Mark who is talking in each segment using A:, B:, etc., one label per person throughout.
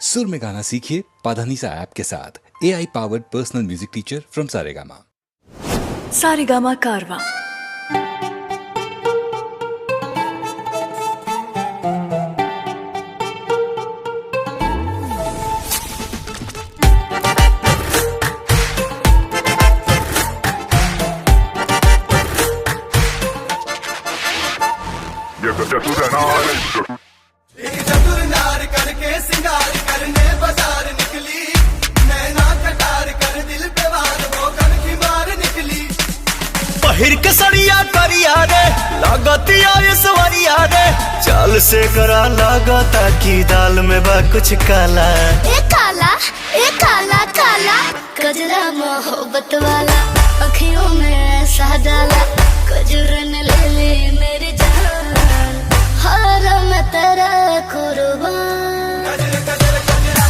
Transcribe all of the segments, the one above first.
A: सुर में गाना सीखिए पाधानीसा ऐप के साथ। AI powered personal music teacher from Saregama.
B: Saregama कारवा।
C: एक चतुर नार करके सिंगार करने बाजार निकली, नैना कटार कर दिल पे वार वो कनखी मार निकली।
D: पहिर के सड़िया करिया रे लागतिया सवरिया रे, चाल से करा लागता की दाल में बा कुछ काला।
E: ए काला काला कजरा मोहब्बत वाला, अखियों में ऐसा डाला कजरन ले ले मेरी जान, हार मैं तेरा कुर्बान।
C: गजर गजर गजरा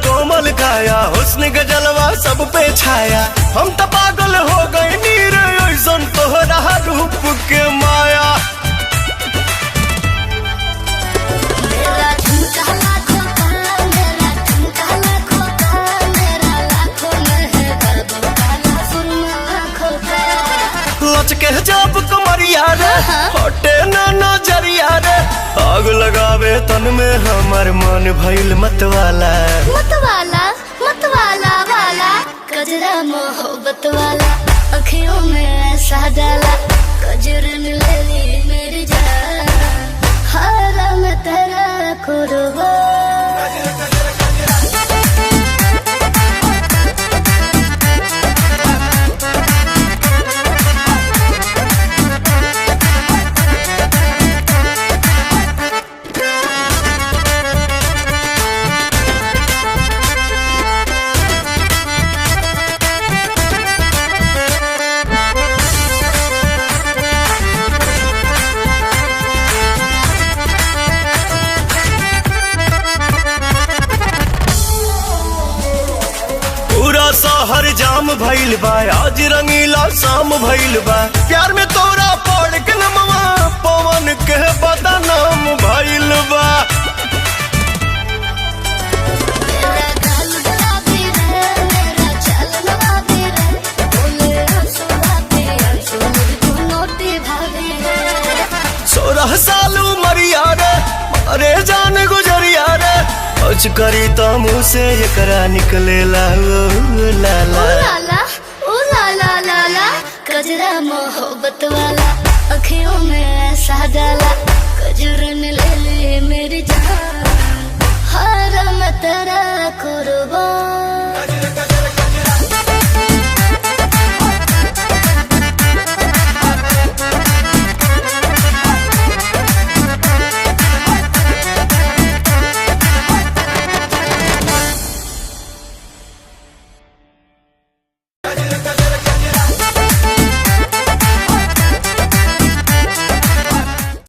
D: कोमल काया हुस्न का जलवा सब पे छाया, हम तो पागल हो गए नीर ऐसन तोहरा रूप के माया।
E: मेरा झुमका लाखों का, मेरा झुमका लाखों का, मेरा लाखों में है गर्व काला सुरमा आँखों का।
D: लचके जब कमरिया रे हटे ना नजरिया रे, आग लगावे तन में हमार मन भइल मतवाला।
E: मतवाला वाला कजरा मोहब्बत वाला, अखियों में ऐसा डाला कजरन ले ली मेरी जान, हार मैं तेरा कुर्बान।
C: गजर गजर गजरा
D: शहर जाम भइल बा, आज रंगीला शाम भइल बा, प्यार में तोरा पड़ के नमवा पवन के बदनाम भइल बा।
E: मेरा गाल गुलाबी रे, मेरा चाल नवाबी रे, बोले हंसुआते हंसू मुझको नोटी भाभी रे।
D: 16 साल उमरिया रे, अरे जान गुजरिया रे, कुछ करी तो मुँह से एकरा निकले ला लाला।
E: ओ लाला कजरा मोहब्बत वाला, अखियों में ऐसा डाला कजरन ले ले मेरी जान, हार मैं तेरा